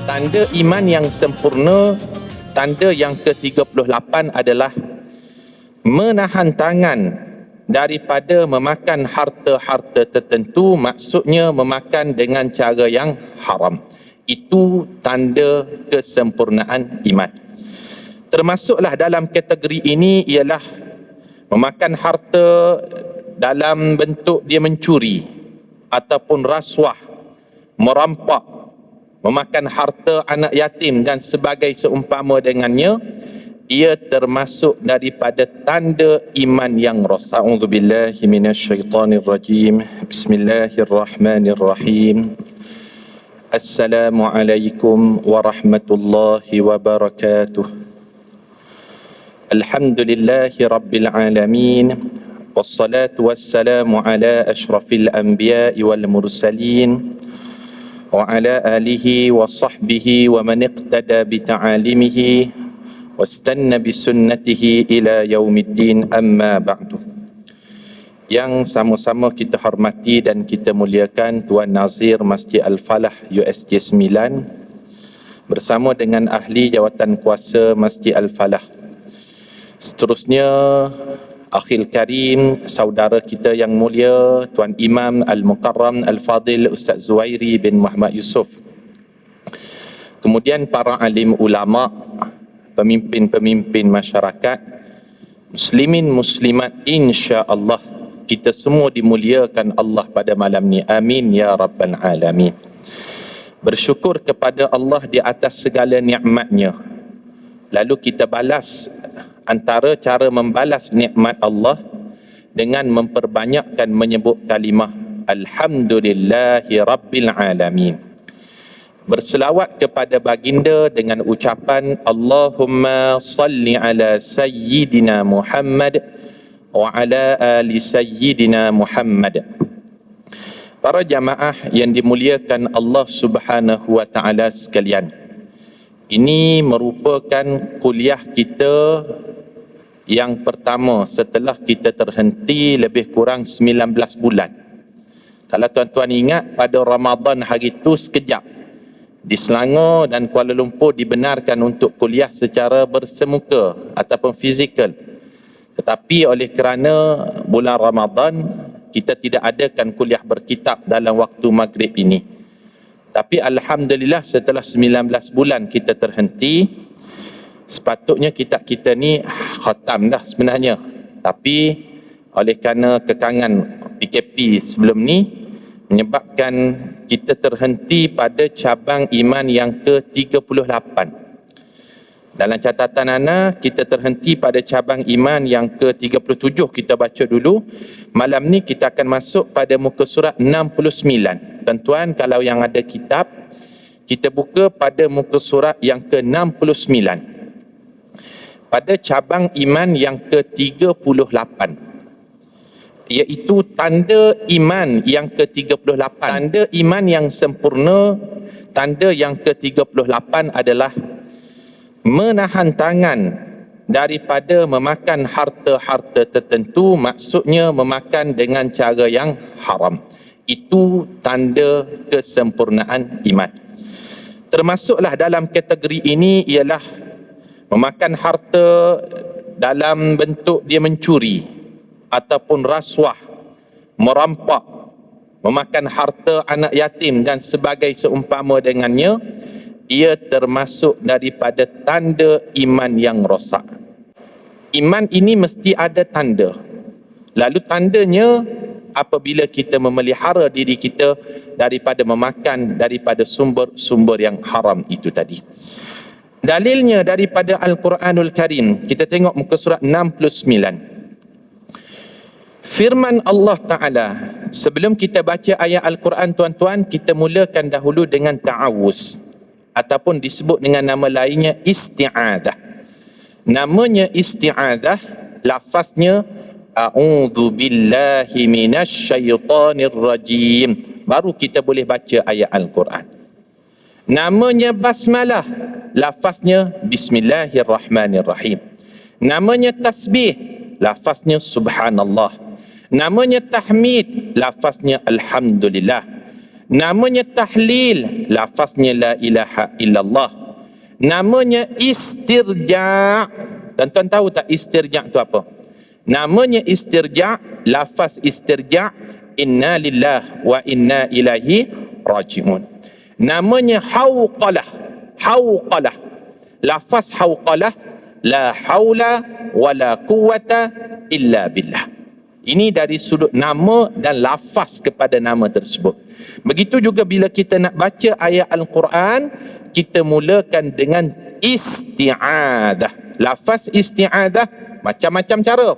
Tanda iman yang sempurna, tanda yang ke-38 adalah menahan tangan daripada memakan harta-harta tertentu, maksudnya memakan dengan cara yang haram. Itu tanda kesempurnaan iman. Termasuklah dalam kategori ini ialah memakan harta dalam bentuk dia mencuri ataupun rasuah, merampak, memakan harta anak yatim dan sebagai seumpama dengannya. Ia termasuk daripada tanda iman yang rosak. A'udzubillahi minasyaitonirrajim. Bismillahirrahmanirrahim. Assalamualaikum warahmatullahi wabarakatuh. Alhamdulillahi rabbil alamin. Wassalatu wassalamu ala asyrafil anbiya'i wal mursalin wa ala alihi wa sahbihi wa man iqtada bi ta'alimihi wastanna bi sunnatihi ila yaumiddin, amma ba'du. Yang sama-sama kita hormati dan kita muliakan Tuan Nazir Masjid Al-Falah USJ 9 bersama dengan ahli jawatan kuasa Masjid Al-Falah. Seterusnya Akhil Karim, saudara kita yang mulia Tuan Imam Al-Mukarram Al-Fadil Ustaz Zuhairi bin Muhammad Yusof. Kemudian para alim ulama, pemimpin-pemimpin masyarakat, muslimin muslimat, insya-Allah kita semua dimuliakan Allah pada malam ni. Amin ya rabbal alamin. Bersyukur kepada Allah di atas segala nikmat-Nya. Lalu kita balas, antara cara membalas nikmat Allah dengan memperbanyakkan menyebut kalimah alhamdulillahi rabbil alamin. Berselawat kepada baginda dengan ucapan Allahumma salli ala sayyidina Muhammad wa ala ali sayyidina Muhammad. Para jamaah yang dimuliakan Allah Subhanahu wa taala sekalian, ini merupakan kuliah kita yang pertama setelah kita terhenti lebih kurang 19 bulan. Kalau tuan-tuan ingat, pada Ramadan hari itu sekejap di Selangor dan Kuala Lumpur dibenarkan untuk kuliah secara bersemuka ataupun fizikal. Tetapi oleh kerana bulan Ramadan, kita tidak adakan kuliah berkitab dalam waktu maghrib ini. Tapi alhamdulillah setelah 19 bulan kita terhenti, sepatutnya kitab kita ni khatam dah sebenarnya. Tapi oleh kerana kekangan PKP sebelum ni menyebabkan kita terhenti pada cabang iman yang ke-38. Dalam catatan Ana, kita terhenti pada cabang iman yang ke-37. Kita baca dulu. Malam ni kita akan masuk pada muka surat 69. Tuan-tuan, kalau yang ada kitab, kita buka pada muka surat yang ke-69. Pada cabang iman yang ke-38. Iaitu tanda iman yang ke-38. Tanda iman yang sempurna, tanda yang ke-38 adalah menahan tangan daripada memakan harta-harta tertentu, maksudnya memakan dengan cara yang haram. Itu tanda kesempurnaan iman. Termasuklah dalam kategori ini ialah memakan harta dalam bentuk dia mencuri ataupun rasuah, merampak, memakan harta anak yatim dan sebagai seumpama dengannya. Ia termasuk daripada tanda iman yang rosak. Iman ini mesti ada tanda. Lalu tandanya apabila kita memelihara diri kita daripada memakan daripada sumber-sumber yang haram itu tadi. Dalilnya daripada Al-Quranul Karim. Kita tengok muka surat 69. Firman Allah Ta'ala. Sebelum kita baca ayat Al-Quran, tuan-tuan, kita mulakan dahulu dengan ta'awuz, ataupun disebut dengan nama lainnya isti'adah. Namanya isti'adah, lafaznya a'udzu billahi minasyaitonir rajim. Baru kita boleh baca ayat Al-Quran. Namanya basmalah, lafaznya bismillahirrahmanirrahim. Namanya tasbih, lafaznya subhanallah. Namanya tahmid, lafaznya alhamdulillah. Namanya tahlil, lafaznya la ilaha illallah. Namanya istirja'. Tuan-tuan tahu tak istirja' tu apa? Namanya istirja', lafaz istirja', inna lillah wa inna ilaihi raji'un. Namanya hauqalah, hauqalah, lafaz hauqalah, la haula wa la quwata illa billah. Ini dari sudut nama dan lafaz kepada nama tersebut. Begitu juga bila kita nak baca ayat Al-Quran, kita mulakan dengan isti'adah. Lafaz isti'adah macam-macam cara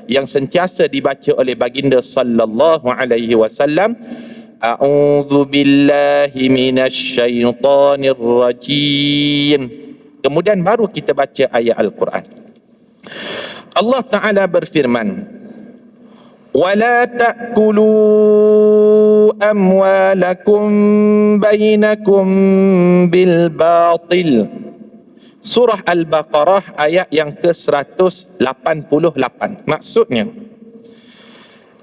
yang sentiasa dibaca oleh baginda sallallahu alaihi wasallam. A'udzu billahi minasy syaithanir rajim. Kemudian baru kita baca ayat Al-Quran. Allah Ta'ala berfirman, وَلَا تَأْكُلُوا أَمْوَالَكُمْ بَيْنَكُمْ بِالْبَاطِلِ. Surah Al-Baqarah ayat yang ke-188. Maksudnya,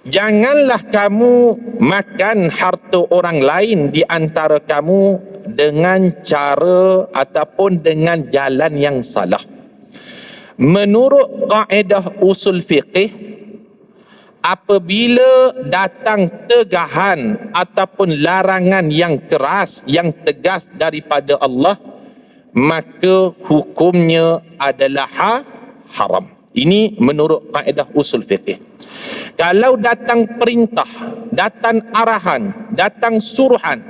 janganlah kamu makan harta orang lain di antara kamu dengan cara ataupun dengan jalan yang salah. Menurut kaedah usul fiqih, apabila datang tegahan ataupun larangan yang keras, yang tegas daripada Allah, maka hukumnya adalah haram. Ini menurut kaedah usul fiqih. Kalau datang perintah, datang arahan, datang suruhan,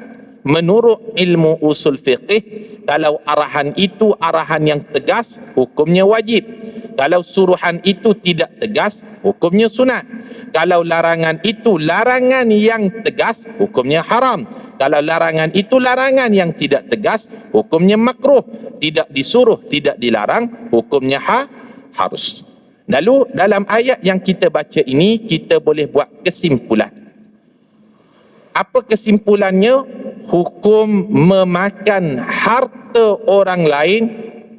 menurut ilmu usul fiqih, kalau arahan itu arahan yang tegas, hukumnya wajib. Kalau suruhan itu tidak tegas, hukumnya sunat. Kalau larangan itu larangan yang tegas, hukumnya haram. Kalau larangan itu larangan yang tidak tegas, hukumnya makruh. Tidak disuruh, tidak dilarang, hukumnya harus. Lalu dalam ayat yang kita baca ini, kita boleh buat kesimpulan. Apa kesimpulannya? Hukum memakan harta orang lain,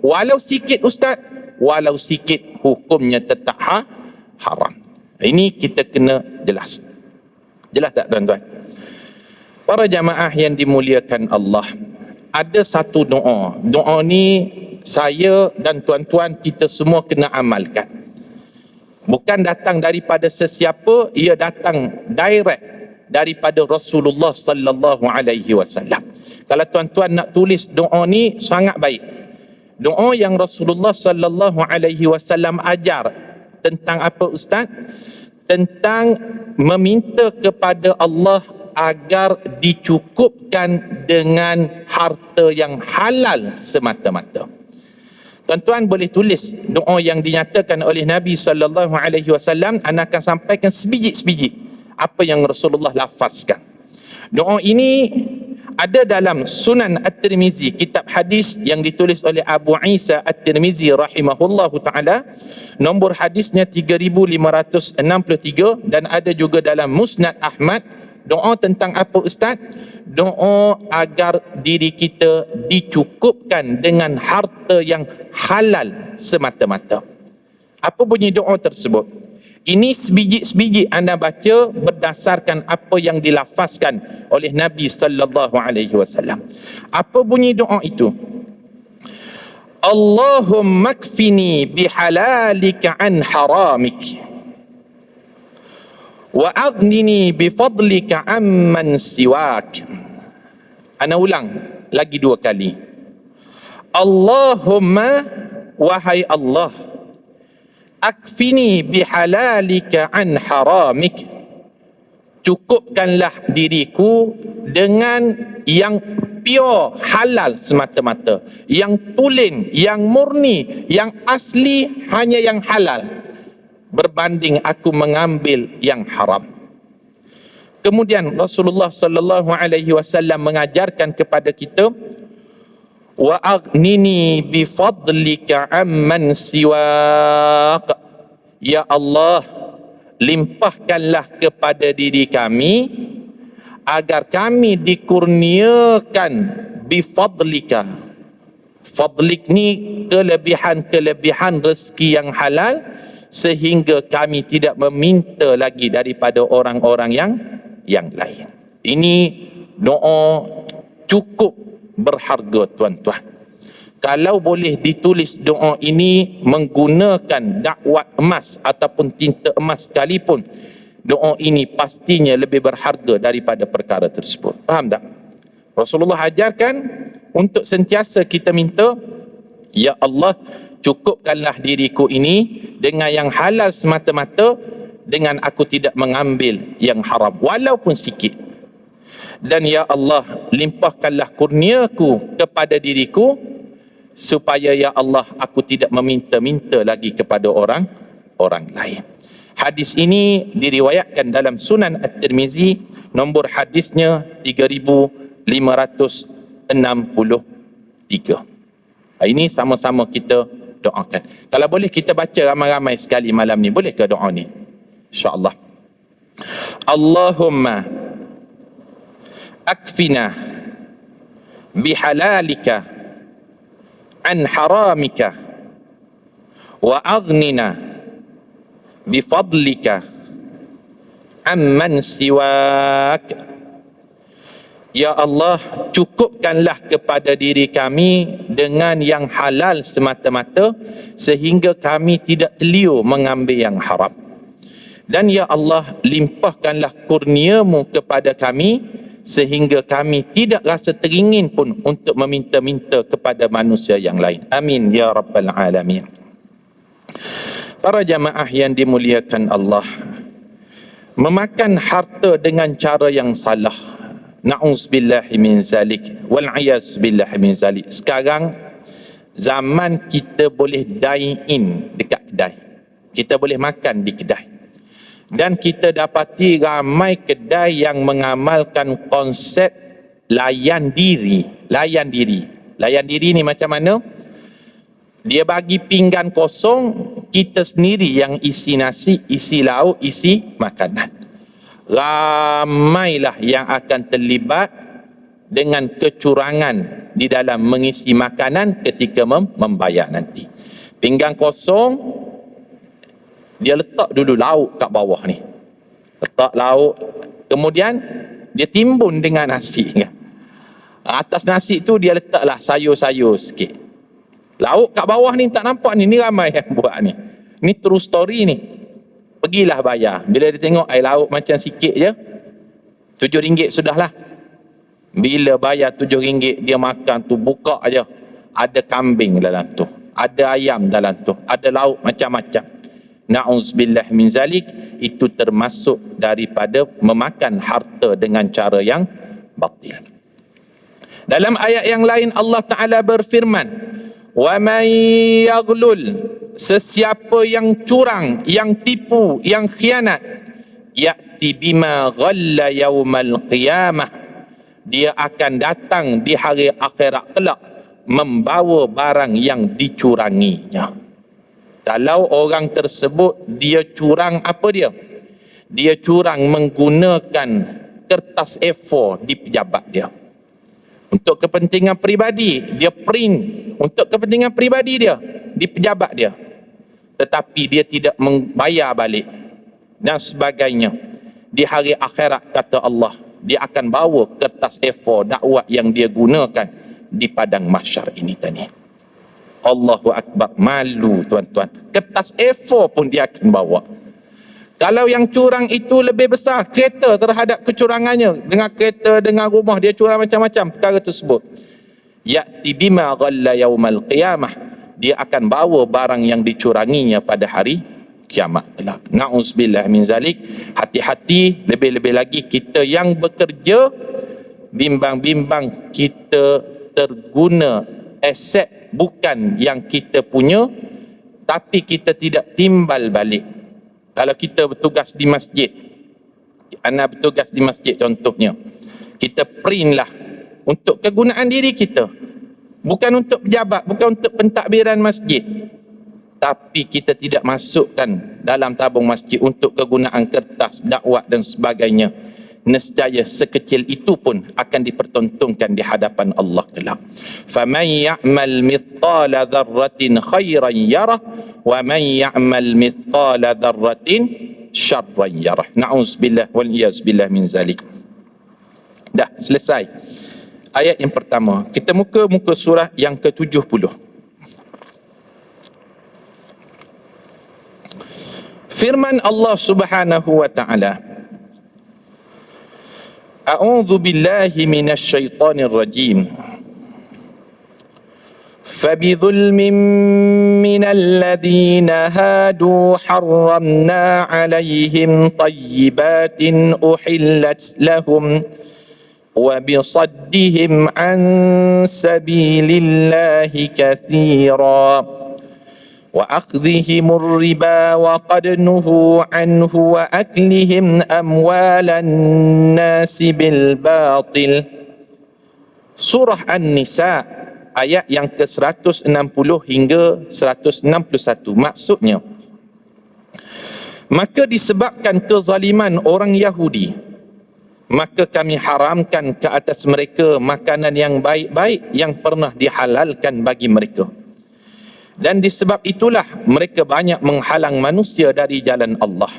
walau sikit ustaz, walau sikit, hukumnya tetap haram. Ini kita kena jelas. Jelas tak tuan-tuan? Para jamaah yang dimuliakan Allah, ada satu doa. Doa ni saya dan tuan-tuan kita semua kena amalkan. Bukan datang daripada sesiapa, ia datang direct daripada Rasulullah sallallahu alaihi wasallam. Kalau tuan-tuan nak tulis doa ni sangat baik. Doa yang Rasulullah sallallahu alaihi wasallam ajar tentang apa ustaz? Tentang meminta kepada Allah agar dicukupkan dengan harta yang halal semata-mata. Tuan-tuan boleh tulis doa yang dinyatakan oleh Nabi sallallahu alaihi wasallam. Ana akan sampaikan sebiji-sebiji apa yang Rasulullah lafazkan. Doa ini ada dalam Sunan At-Tirmizi, kitab hadis yang ditulis oleh Abu Isa At-Tirmizi rahimahullahu ta'ala. Nombor hadisnya 3563 dan ada juga dalam Musnad Ahmad. Doa tentang apa ustaz? Doa agar diri kita dicukupkan dengan harta yang halal semata-mata. Apa bunyi doa tersebut? Ini sebiji-sebiji anda baca berdasarkan apa yang dilafazkan oleh Nabi sallallahu alaihi wasallam. Apa bunyi doa itu? Allahumma kfini bihalalika an haramik wa aghnini bifadlika amman siwak. Ana ulang lagi dua kali. Allahumma, wahai Allah, akfini bihalalika an haramik, cukupkanlah diriku dengan yang pure halal semata-mata, yang tulen, yang murni, yang asli, hanya yang halal, berbanding aku mengambil yang haram. Kemudian Rasulullah sallallahu alaihi wasallam mengajarkan kepada kita, wa aghnini bifadlika amman siwaq. Ya Allah, limpahkanlah kepada diri kami agar kami dikurniakan bifadlika. Fadlik ni kelebihan-kelebihan rezeki yang halal, sehingga kami tidak meminta lagi daripada orang-orang yang lain. Ini Doa cukup berharga tuan-tuan. Kalau boleh ditulis doa ini menggunakan dakwat emas ataupun tinta emas sekalipun, doa ini pastinya lebih berharga daripada perkara tersebut. Faham tak? Rasulullah ajarkan untuk sentiasa kita minta, ya Allah, cukupkanlah diriku ini dengan yang halal semata-mata, dengan aku tidak mengambil yang haram walaupun sikit. Dan ya Allah, limpahkanlah kurniaku kepada diriku, supaya ya Allah, aku tidak meminta-minta lagi kepada orang lain. Hadis ini diriwayatkan dalam Sunan At-Tirmizi, nombor hadisnya 3563. Ini sama-sama kita doakan. Kalau boleh kita baca ramai-ramai sekali malam ni, boleh ke doa ni? InsyaAllah. Allahumma akfina bihalalika an haramika wa aghnina bifadlika amman siwak. Ya Allah, cukupkanlah kepada diri kami dengan yang halal semata-mata, sehingga kami tidak terliur mengambil yang haram. Dan ya Allah, limpahkanlah kurniamu kepada kami, sehingga kami tidak rasa teringin pun untuk meminta-minta kepada manusia yang lain. Amin ya Rabbal Alamin. Para jamaah yang dimuliakan Allah, memakan harta dengan cara yang salah, na'udzubillahi min zalik, wal'iyazzubillahi min zalik. Sekarang zaman kita boleh dine in dekat kedai, kita boleh makan di kedai. Dan kita dapati ramai kedai yang mengamalkan konsep layan diri. Layan diri ni macam mana? Dia bagi pinggan kosong, kita sendiri yang isi nasi, isi lauk, isi makanan. Ramailah yang akan terlibat dengan kecurangan di dalam mengisi makanan ketika membayar nanti. Pinggan kosong, dia letak dulu lauk kat bawah ni. Letak lauk, kemudian dia timbun dengan nasi. Atas nasi tu dia letaklah sayur-sayur sikit. Lauk kat bawah ni tak nampak ni ramai yang buat ni. Ni true story ni. Pergilah bayar. Bila dia tengok air lauk macam sikit je, RM7 sudahlah. Bila bayar RM7, dia makan tu, buka aja. Ada kambing dalam tu, ada ayam dalam tu, ada lauk macam-macam. Na'udzubillah min zalik, itu termasuk daripada memakan harta dengan cara yang batil. Dalam ayat yang lain Allah Ta'ala berfirman, wa man yaghlul, sesiapa yang curang, yang tipu, yang khianat, ya'ti bima ghalla yaumal qiyamah, dia akan datang di hari akhirat kelak membawa barang yang dicuranginya. Kalau orang tersebut dia curang, apa dia? Dia curang menggunakan kertas A4 di pejabat dia. Untuk kepentingan peribadi, dia print untuk kepentingan peribadi dia di pejabat dia. Tetapi dia tidak membayar balik dan sebagainya. Di hari akhirat, kata Allah, dia akan bawa kertas A4 dakwah yang dia gunakan di padang mahsyar ini tadi. Allahu Akbar, malu tuan-tuan. Kertas A4 pun dia akan bawa. Kalau yang curang itu lebih besar kereta terhadap kecurangannya, dengan kereta, dengan rumah, dia curang macam-macam perkara tersebut. Ya'ti bima ghalla yaumal qiyamah, dia akan bawa barang yang dicuranginya pada hari kiamat kelak. Na'udzubillah min zalik. Hati-hati, lebih-lebih lagi kita yang bekerja, bimbang-bimbang kita terguna aset bukan yang kita punya, tapi kita tidak timbal balik. Kalau kita bertugas di masjid, anda bertugas di masjid contohnya, kita printlah untuk kegunaan diri kita, bukan untuk pejabat, bukan untuk pentadbiran masjid, tapi kita tidak masukkan dalam tabung masjid untuk kegunaan kertas, dakwah dan sebagainya. Nescaya sekecil itu pun akan dipertontonkan di hadapan Allah kelak. Faman ya'mal mithqala dzarratin khairan yarah wa man ya'mal mithqala dzarratin syarran yarah. Na'udzubillah wal iyaz billah min zalik. Dah selesai. Ayat yang pertama. Kita muka surah yang ke-70. Firman Allah Subhanahu wa taala. A'udzu billahi minasy syaithanir rajim. فبظلم من الذين هادوا حرمنا عليهم طيبات أحلت لهم وبصدهم عن سبيل الله كثيرا وأخذهم الربا وقد نهوا عنه وأكلهم أموال الناس بالباطل. Surah An-Nisa ayat yang ke-160 hingga 161. Maksudnya, maka disebabkan kezaliman orang Yahudi, maka kami haramkan ke atas mereka makanan yang baik-baik yang pernah dihalalkan bagi mereka. Dan disebab itulah mereka banyak menghalang manusia dari jalan Allah.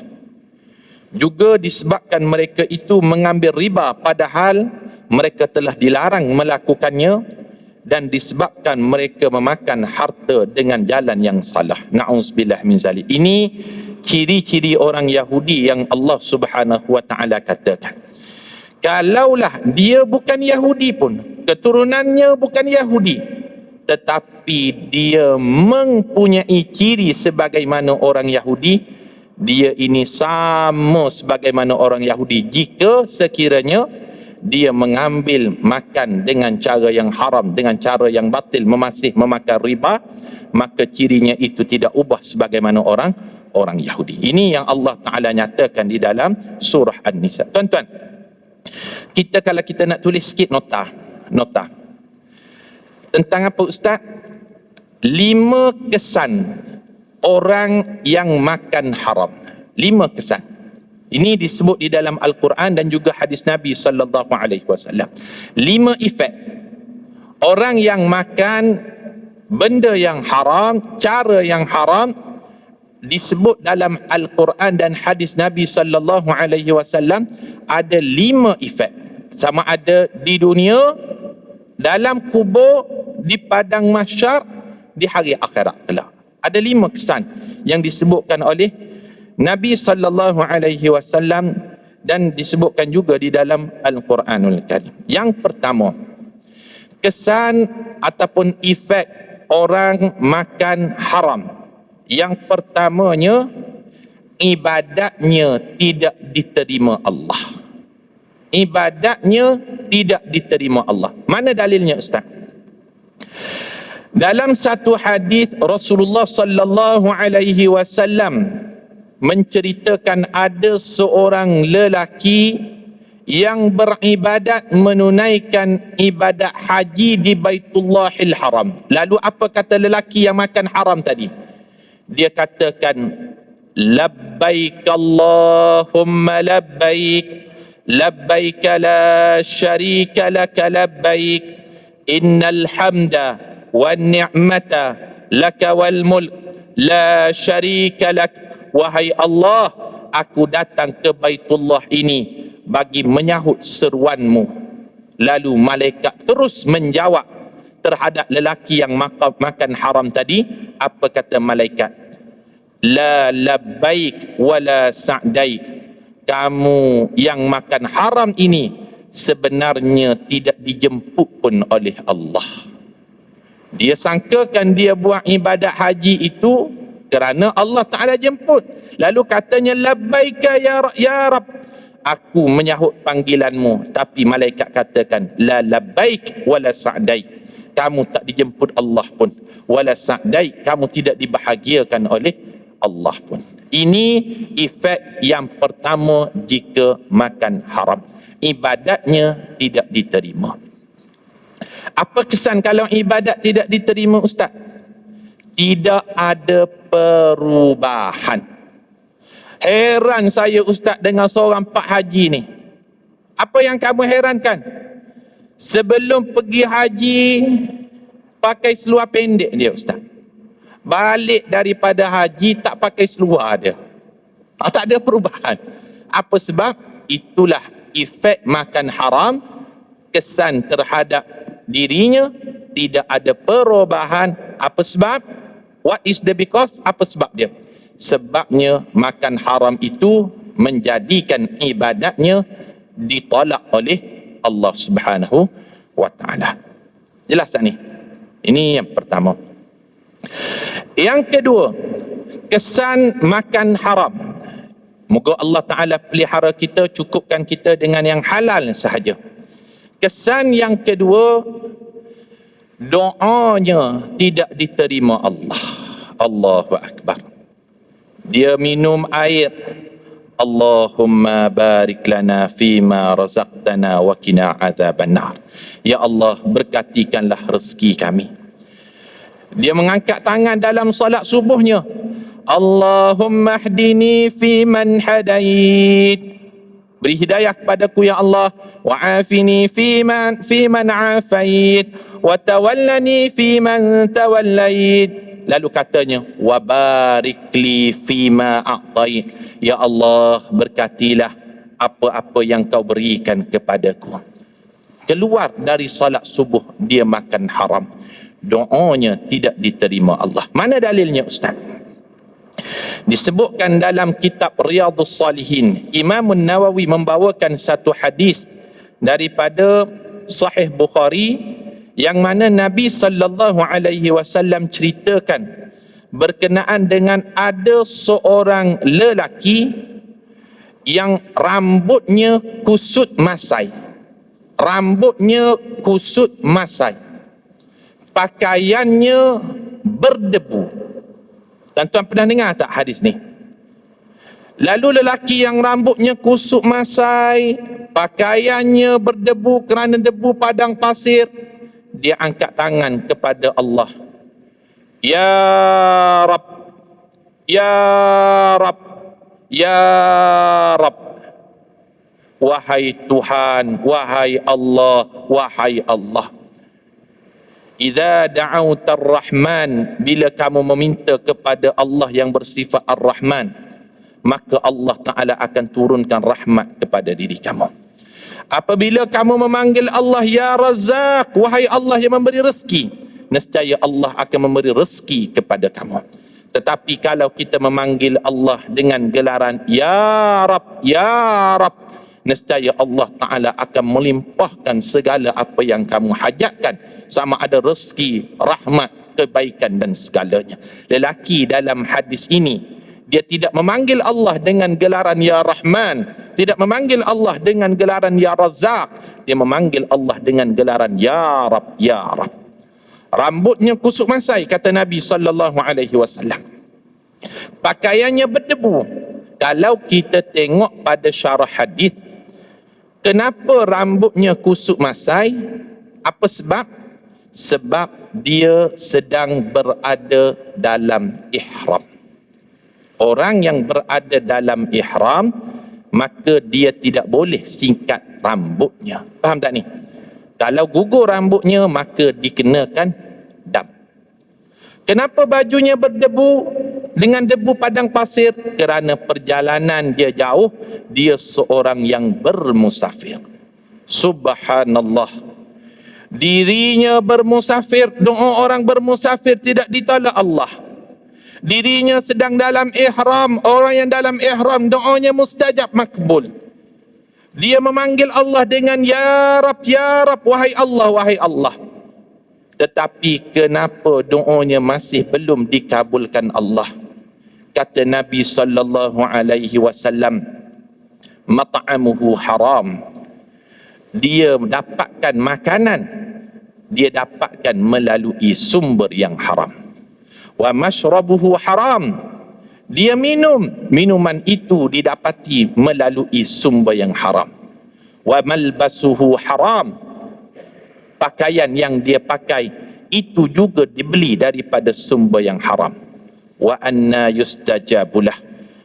Juga disebabkan mereka itu mengambil riba padahal mereka telah dilarang melakukannya, dan disebabkan mereka memakan harta dengan jalan yang salah. Na'udzubillah min zalik. Ini ciri-ciri orang Yahudi yang Allah Subhanahu wa taala katakan. Kalaulah dia bukan Yahudi pun, keturunannya bukan Yahudi, tetapi dia mempunyai ciri sebagaimana orang Yahudi, dia ini sama sebagaimana orang Yahudi jika sekiranya dia mengambil makan dengan cara yang haram, dengan cara yang batil, masih memakan riba, maka cirinya itu tidak ubah sebagaimana orang Yahudi. Ini yang Allah Ta'ala nyatakan di dalam surah An-Nisa. Tuan-tuan, kalau kita nak tulis sikit nota tentang apa Ustaz? 5 kesan orang yang makan haram. 5 kesan. Ini disebut di dalam Al-Quran dan juga hadis Nabi sallallahu alaihi wasallam. 5 efek orang yang makan benda yang haram, cara yang haram, disebut dalam Al-Quran dan hadis Nabi sallallahu alaihi wasallam ada 5 efek. Sama ada di dunia, dalam kubur, di padang mahsyar, di hari akhirat kelak. Ada 5 kesan yang disebutkan oleh Nabi sallallahu alaihi wasallam dan disebutkan juga di dalam Al-Quranul Karim. Yang pertama, kesan ataupun efek orang makan haram. Yang pertamanya, ibadatnya tidak diterima Allah. Ibadatnya tidak diterima Allah. Mana dalilnya Ustaz? Dalam satu hadis Rasulullah sallallahu alaihi wasallam menceritakan ada seorang lelaki yang beribadat menunaikan ibadat haji di Baitullahil Haram. Lalu apa kata lelaki yang makan haram tadi? Dia katakan, labbaik Allahumma labbaik, labbaik la syarika laka labbaik, innal hamda wan ni'mata laka wal mulk la syarika lak. Wahai Allah, aku datang ke Baitullah ini bagi menyahut seruanmu. Lalu malaikat terus menjawab terhadap lelaki yang makan haram tadi. Apa kata malaikat? La labbaik wala sa'daik. Kamu yang makan haram ini sebenarnya tidak dijemput pun oleh Allah. Dia sangkakan dia buat ibadat haji itu kerana Allah Ta'ala jemput. Lalu katanya, labbaika ya Rab, aku menyahut panggilanmu. Tapi malaikat katakan, la labbaik wala sa'daik, kamu tak dijemput Allah pun. Wala sa'daik, kamu tidak dibahagiakan oleh Allah pun. Ini efek yang pertama jika makan haram. Ibadatnya tidak diterima. Apa kesan kalau ibadat tidak diterima Ustaz? Tidak ada perubahan. Heran saya Ustaz dengan seorang Pak Haji ni. Apa yang kamu herankan? Sebelum pergi haji pakai seluar pendek dia Ustaz. Balik daripada haji tak pakai seluar dia. Tak ada perubahan. Apa sebab? Itulah efek makan haram kesan terhadap dirinya, tidak ada perubahan. Apa sebab? What is the because? Apa sebab dia? Sebabnya makan haram itu menjadikan ibadatnya ditolak oleh Allah Subhanahu wa taala. Jelas tak ni? Ini yang pertama. Yang kedua, kesan makan haram. Moga Allah Ta'ala pelihara kita, cukupkan kita dengan yang halal sahaja. Kesan yang kedua, doanya tidak diterima Allah. Allahu Akbar. Dia minum air, Allahumma barik lana fima razaqtana wa qina azabannar. Ya Allah, berkatikanlah rezeki kami. Dia mengangkat tangan dalam solat subuhnya, Allahumma hdini fi man hadait. Beri hidayah kepadaku ya Allah. Wa afini fi man afait. Wa tawallani fi man tawallait. Lalu katanya, wa barik li fi ma a'tait. Ya Allah, berkatilah apa-apa yang kau berikan kepadaku. Keluar dari salat subuh, dia makan haram. Doanya tidak diterima Allah. Mana dalilnya Ustaz? Disebutkan dalam kitab Riyadhus Salihin, Imam Nawawi membawakan satu hadis daripada Sahih Bukhari yang mana Nabi sallallahu alaihi wasallam ceritakan berkenaan dengan ada seorang lelaki yang rambutnya kusut masai. Rambutnya kusut masai. Pakaiannya berdebu. Tuan-tuan pernah dengar tak hadis ni? Lalu lelaki yang rambutnya kusut masai, pakaiannya berdebu kerana debu padang pasir, dia angkat tangan kepada Allah. Ya Rab, Ya Rab, Ya Rab. Wahai Tuhan, wahai Allah, wahai Allah. Idza da'auta ar-Rahman, bila kamu meminta kepada Allah yang bersifat Ar-Rahman, maka Allah Ta'ala akan turunkan rahmat kepada diri kamu. Apabila kamu memanggil Allah ya Razzaq, wahai Allah yang memberi rezeki, nescaya Allah akan memberi rezeki kepada kamu. Tetapi kalau kita memanggil Allah dengan gelaran ya Rab, ya Rab, nescaya Allah Ta'ala akan melimpahkan segala apa yang kamu hajatkan, sama ada rezeki, rahmat, kebaikan dan segalanya. Lelaki dalam hadis ini, dia tidak memanggil Allah dengan gelaran ya Rahman, tidak memanggil Allah dengan gelaran ya Razzaq, dia memanggil Allah dengan gelaran ya Rab, ya Rab. Rambutnya kusut masai, kata Nabi sallallahu alaihi wasallam. Pakaiannya berdebu. Kalau kita tengok pada syarah hadis, kenapa rambutnya kusut masai? Apa sebab? Sebab dia sedang berada dalam ihram. Orang yang berada dalam ihram, maka dia tidak boleh singkat rambutnya. Faham tak ni? Kalau gugur rambutnya, maka dikenakan dam. Kenapa bajunya berdebu dengan debu padang pasir? Kerana perjalanan dia jauh, dia seorang yang bermusafir. Subhanallah. Dirinya bermusafir, doa orang bermusafir tidak ditolak Allah. Dirinya sedang dalam ihram, orang yang dalam ihram doanya mustajab, makbul. Dia memanggil Allah dengan ya Rab, ya Rab, wahai Allah, wahai Allah. Tetapi kenapa doanya masih belum dikabulkan Allah? Kata Nabi sallallahu alaihi wasallam, mat'amuhu haram. Dia dapatkan makanan, dia dapatkan melalui sumber yang haram. Wa mashrabuhu haram. Dia minum, minuman itu didapati melalui sumber yang haram. Wa malbasuhu haram. Pakaian yang dia pakai itu juga dibeli daripada sumber yang haram. Wa anna yustajabulah.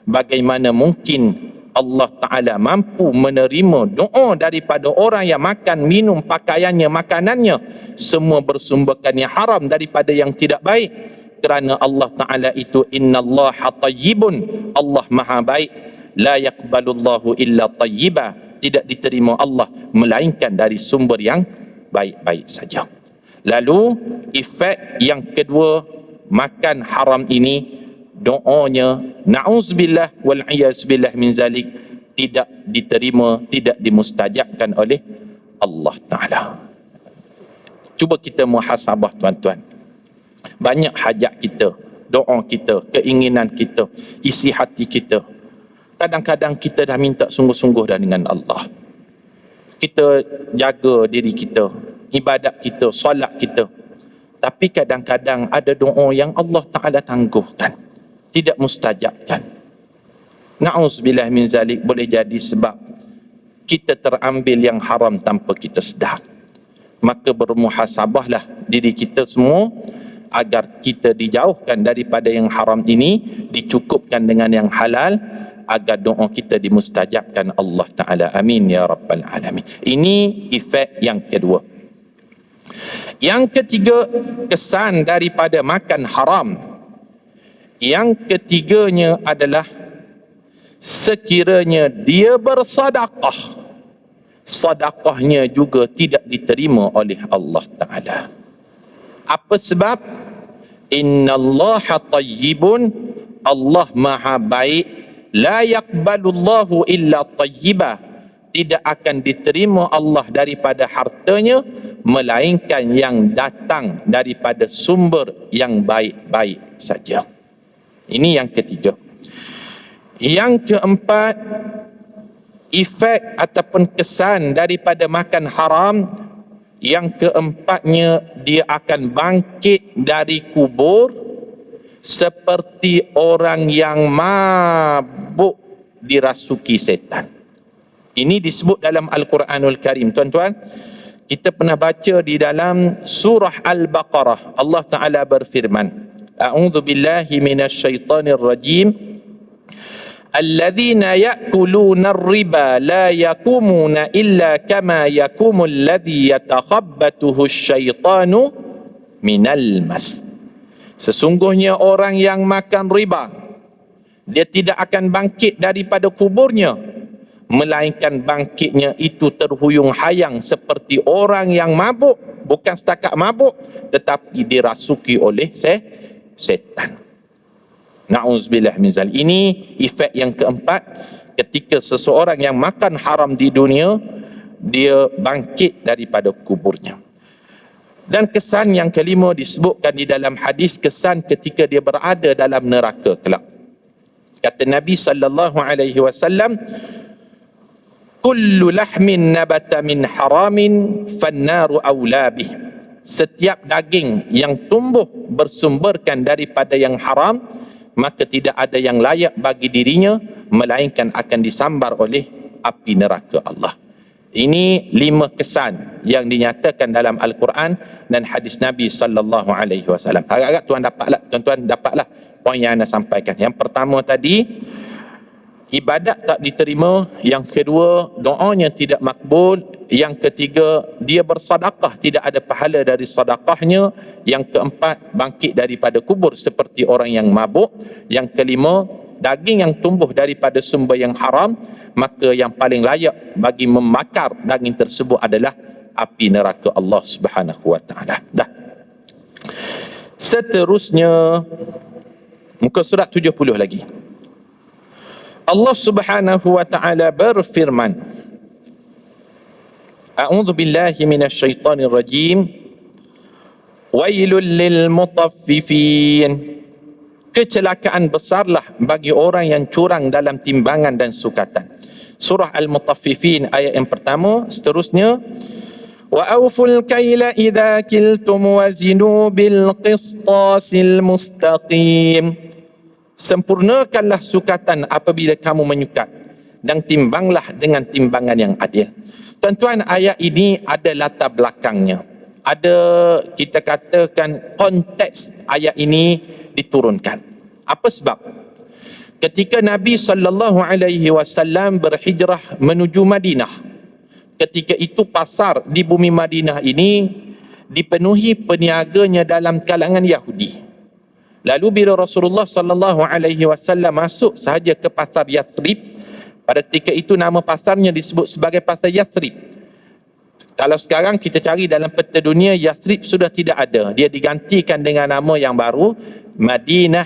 Bagaimana mungkin Allah Ta'ala mampu menerima doa daripada orang yang makan, minum, pakaiannya, makanannya semua bersumberkan yang haram daripada yang tidak baik. Kerana Allah Ta'ala itu innallaha tayyibun, Allah maha baik, la yaqbalullahu illa tayyiba, tidak diterima Allah melainkan dari sumber yang baik-baik saja. Lalu efek yang kedua, makan haram ini, doanya na'uzubillah wal iyazbillah min zalik, tidak diterima, tidak dimustajabkan oleh Allah Ta'ala. Cuba kita muhasabah tuan-tuan. Banyak hajat kita, doa kita, keinginan kita, isi hati kita, kadang-kadang kita dah minta sungguh-sungguh dah dengan Allah. Kita jaga diri kita, ibadat kita, solat kita, tapi kadang-kadang ada doa yang Allah Ta'ala tangguhkan, tidak mustajabkan. Na'uzubillah min zalik, boleh jadi sebab kita terambil yang haram tanpa kita sedar. Maka bermuhasabahlah diri kita semua agar kita dijauhkan daripada yang haram ini, dicukupkan dengan yang halal, agar doa kita dimustajabkan Allah Ta'ala. Amin ya Rabbal Alamin. Ini efek yang kedua. Yang ketiga, kesan daripada makan haram. Yang ketiganya adalah sekiranya dia bersedekah, sedekahnya juga tidak diterima oleh Allah Ta'ala. Apa sebab? Innallaha tayyibun, Allah maha baik, la yaqbalullahu illa tayyibah, tidak akan diterima Allah daripada hartanya melainkan yang datang daripada sumber yang baik-baik saja. Ini yang ketiga. Yang keempat, efek ataupun kesan daripada makan haram. Yang keempatnya, dia akan bangkit dari kubur seperti orang yang mabuk dirasuki setan. Ini disebut dalam Al-Quranul Karim. Tuan-tuan, kita pernah baca di dalam surah Al-Baqarah. Allah Ta'ala berfirman, A'udzu billahi minasyaitonir rajim. Alladzina ya'kuluna ar-riba la yakumuna illa kama yakumu alladhi yatakhabbathu asyaitanu minal mas. Sesungguhnya orang yang makan riba, dia tidak akan bangkit daripada kuburnya, melainkan bangkitnya itu terhuyung hayang seperti orang yang mabuk. Bukan setakat mabuk, tetapi dirasuki oleh setan. Na'uzubillah min zalik. Ini efek yang keempat, ketika seseorang yang makan haram di dunia, dia bangkit daripada kuburnya. Dan kesan yang kelima disebutkan di dalam hadis, kesan ketika dia berada dalam neraka kelak. Kata Nabi sallallahu alaihi wasallam, kullu lahmin nabata min haramin fannaru awla bih. Setiap daging yang tumbuh bersumberkan daripada yang haram, maka tidak ada yang layak bagi dirinya melainkan akan disambar oleh api neraka Allah. Ini 5 kesan yang dinyatakan dalam Al-Quran dan hadis Nabi sallallahu alaihi wasallam. Harap-harap tuan-tuan dapatlah poin yang anda sampaikan. Yang pertama tadi, ibadat tak diterima. Yang kedua, doanya tidak makbul. Yang ketiga, dia bersedekah, tidak ada pahala dari sedekahnya. Yang keempat, bangkit daripada kubur seperti orang yang mabuk. Yang kelima, daging yang tumbuh daripada sumber yang haram, maka yang paling layak bagi memakar daging tersebut adalah api neraka Allah Subhanahu wa taala. Dah. Seterusnya, muka surat 70 lagi. Allah Subhanahu wa taala berfirman, A'udzu billahi minasyaitonir rajim. Wailul lil mutaffifin. Kecelakaan besarlah bagi orang yang curang dalam timbangan dan sukatan. Surah Al-Mutaffifin ayat yang pertama. Seterusnya, wa auful kaila idza kiltum wazinu bil qistasil mustaqim. Sempurnakanlah sukatan apabila kamu menyukat, dan timbanglah dengan timbangan yang adil. Tuan-tuan, ayat ini ada latar belakangnya. Ada, kita katakan, konteks ayat ini diturunkan. Apa sebab? Ketika Nabi SAW berhijrah menuju Madinah, ketika itu pasar di bumi Madinah ini dipenuhi peniaganya dalam kalangan Yahudi. Lalu bila Rasulullah SAW masuk sahaja ke pasar Yathrib, Pada ketika itu nama pasarnya disebut sebagai pasar Yathrib. Kalau sekarang kita cari dalam peta dunia, Yathrib sudah tidak ada. Dia digantikan dengan nama yang baru, Madinah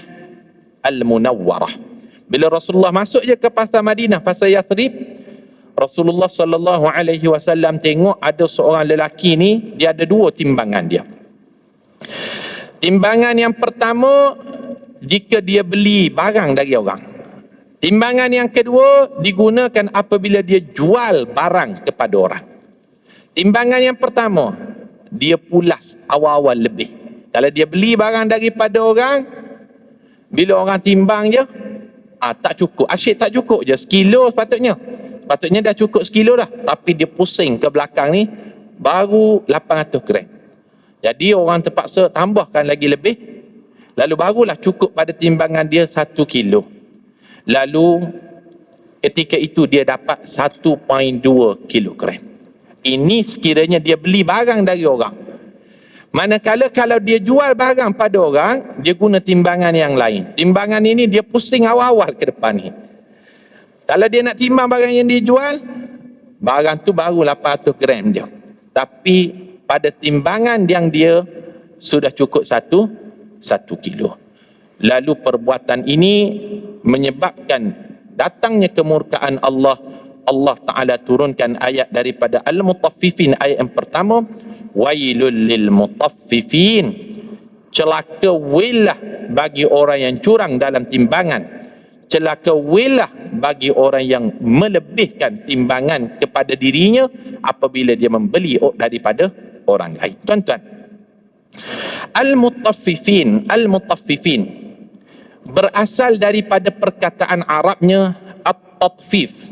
Al-Munawwarah. Bila Rasulullah masuk je ke pasar Madinah, pasar Yathrib, Rasulullah sallallahu alaihi wasallam tengok ada seorang lelaki ni, dia ada dua timbangan dia. Timbangan yang pertama, jika dia beli barang dari orang. Timbangan yang kedua digunakan apabila dia jual barang kepada orang. Timbangan yang pertama, dia pulas awal-awal lebih. Kalau dia beli barang daripada orang, bila orang timbang je, tak cukup, asyik tak cukup je, sekilo sepatutnya dah cukup sekilo dah, tapi dia pusing ke belakang ni, baru 800 gram. Jadi orang terpaksa tambahkan lagi lebih, lalu barulah cukup pada timbangan dia 1 kilo. Lalu ketika itu dia dapat 1.2 kilogram. Ini sekiranya dia beli barang dari orang. Manakala kalau dia jual barang pada orang, dia guna timbangan yang lain. Timbangan ini dia pusing awal-awal ke depan ni. Kalau dia nak timbang barang yang dia jual, barang tu baru 800 gram je. Tapi pada timbangan yang dia sudah cukup 1 kilo. Lalu perbuatan ini menyebabkan datangnya kemurkaan Allah. Allah Ta'ala turunkan ayat daripada Al-Mutaffifin, ayat yang pertama, Wailul lil mutaffifin, celaka wilah bagi orang yang curang dalam timbangan, celaka wilah bagi orang yang melebihkan timbangan kepada dirinya apabila dia membeli daripada orang lain. Tuan-tuan, Al-Mutaffifin berasal daripada perkataan Arabnya At-Tatfif.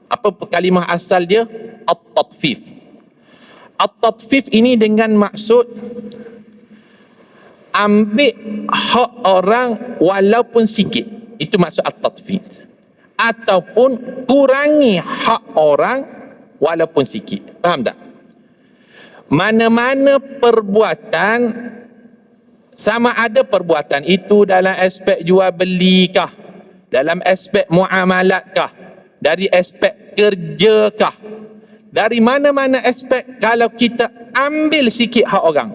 Apa kalimah asal dia? At-Tatfif. At-Tatfif ini dengan maksud ambil hak orang walaupun sikit. Itu maksud At-Tatfif. Ataupun kurangi hak orang walaupun sikit. Faham tak? Mana-mana perbuatan, sama ada perbuatan itu dalam aspek jual beli kah, dalam aspek muamalat kah, dari aspek kerja kah, dari mana-mana aspek, kalau kita ambil sikit hak orang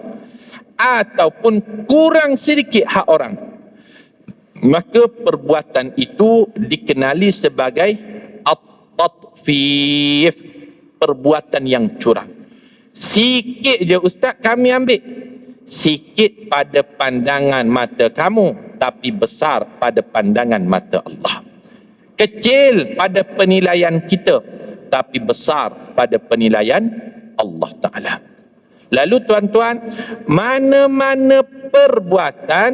ataupun kurang sedikit hak orang, maka perbuatan itu dikenali sebagai at-tatfif, perbuatan yang curang. Sikit je ustaz kami ambil, sikit pada pandangan mata kamu, tapi besar pada pandangan mata Allah. Kecil pada penilaian kita, tapi besar pada penilaian Allah Ta'ala. Lalu tuan-tuan, mana-mana perbuatan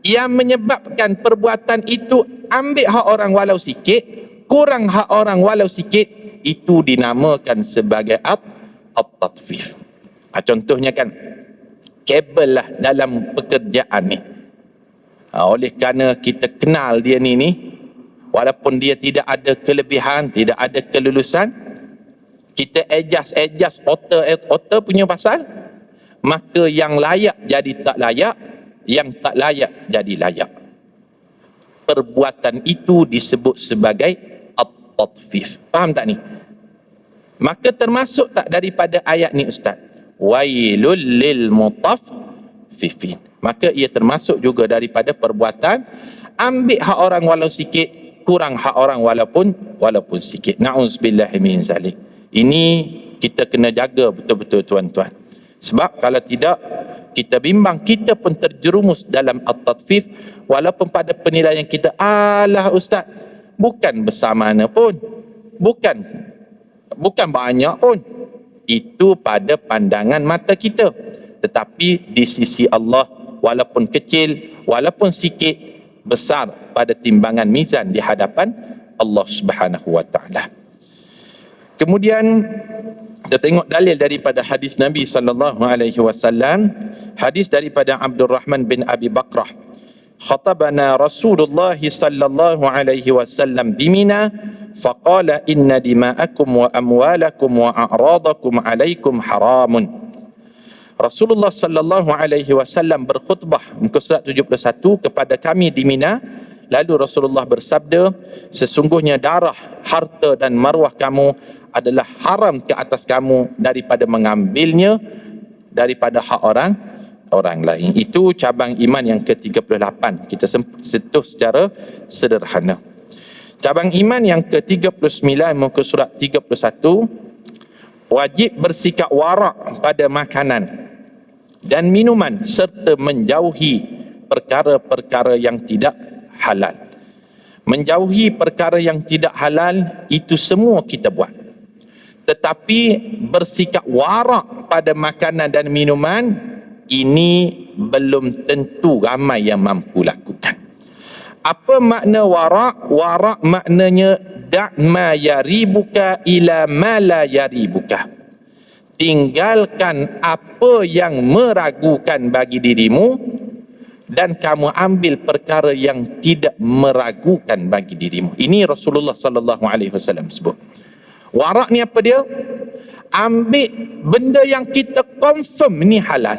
yang menyebabkan perbuatan itu ambil hak orang walau sikit, kurang hak orang walau sikit, itu dinamakan sebagai at-tatfif. Contohnya kan, kabel lah dalam pekerjaan ni. Oleh kerana kita kenal dia ni, walaupun dia tidak ada kelebihan, tidak ada kelulusan, kita adjust otak punya pasal, maka yang layak jadi tak layak, yang tak layak jadi layak. Perbuatan itu disebut sebagai at-tatfif. Faham tak ni? Maka termasuk tak daripada ayat ni ustaz? Wailul lil mutaffifin. Maka ia termasuk juga daripada perbuatan ambil hak orang walau sikit, kurang hak orang walaupun sikit. Na'udzubillahi min zalik. Ini kita kena jaga betul-betul tuan-tuan. Sebab kalau tidak, kita bimbang, kita pun terjerumus dalam at-tatfif, walaupun pada penilaian kita, alah ustaz, bukan besar mana pun, bukan banyak pun, itu pada pandangan mata kita. Tetapi di sisi Allah, walaupun kecil, walaupun sikit, besar pada timbangan mizan di hadapan Allah Subhanahu wa taala. Kemudian kita tengok dalil daripada hadis Nabi sallallahu alaihi wasallam, hadis daripada Abdul Rahman bin Abi Bakrah. Khatabana Rasulullah sallallahu alaihi wasallam di Mina faqala inna dima'akum wa amwalakum wa a'radakum alaikum haramun. Rasulullah sallallahu alaihi wasallam berkhutbah muka surat 71 kepada kami di Mina. Lalu Rasulullah bersabda, sesungguhnya darah, harta dan maruah kamu adalah haram ke atas kamu daripada mengambilnya daripada hak orang lain. Itu cabang iman yang ke-38. Kita sentuh secara sederhana. Cabang iman yang ke-39 muka surat 31, wajib bersikap warak pada makanan dan minuman serta menjauhi perkara-perkara yang tidak halal. Menjauhi perkara yang tidak halal itu semua kita buat. Tetapi bersikap warak pada makanan dan minuman, ini belum tentu ramai yang mampu lakukan. Apa makna warak? Warak maknanya da' ma yaribuka ila ma la yaribuka. Tinggalkan apa yang meragukan bagi dirimu dan kamu ambil perkara yang tidak meragukan bagi dirimu. Ini Rasulullah sallallahu alaihi wasallam sebut. Warak ni apa dia? Ambil benda yang kita confirm ni halal.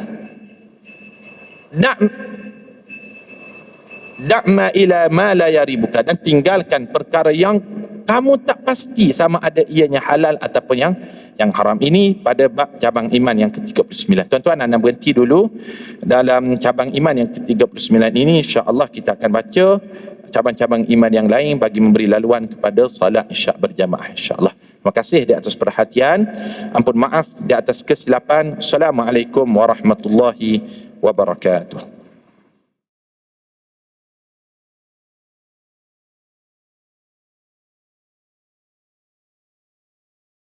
Da'ma ila ma la yaribuka, dan tinggalkan perkara yang kamu tak pasti sama ada ianya halal ataupun yang haram. Ini pada bab cabang iman yang ke-39. Tuan-tuan, anda berhenti dulu dalam cabang iman yang ke-39 ini. InsyaAllah kita akan baca cabang-cabang iman yang lain bagi memberi laluan kepada salat isyak berjamaah, insyaAllah. Terima kasih di atas perhatian. Ampun maaf di atas kesilapan. Assalamualaikum warahmatullahi wabarakatuh.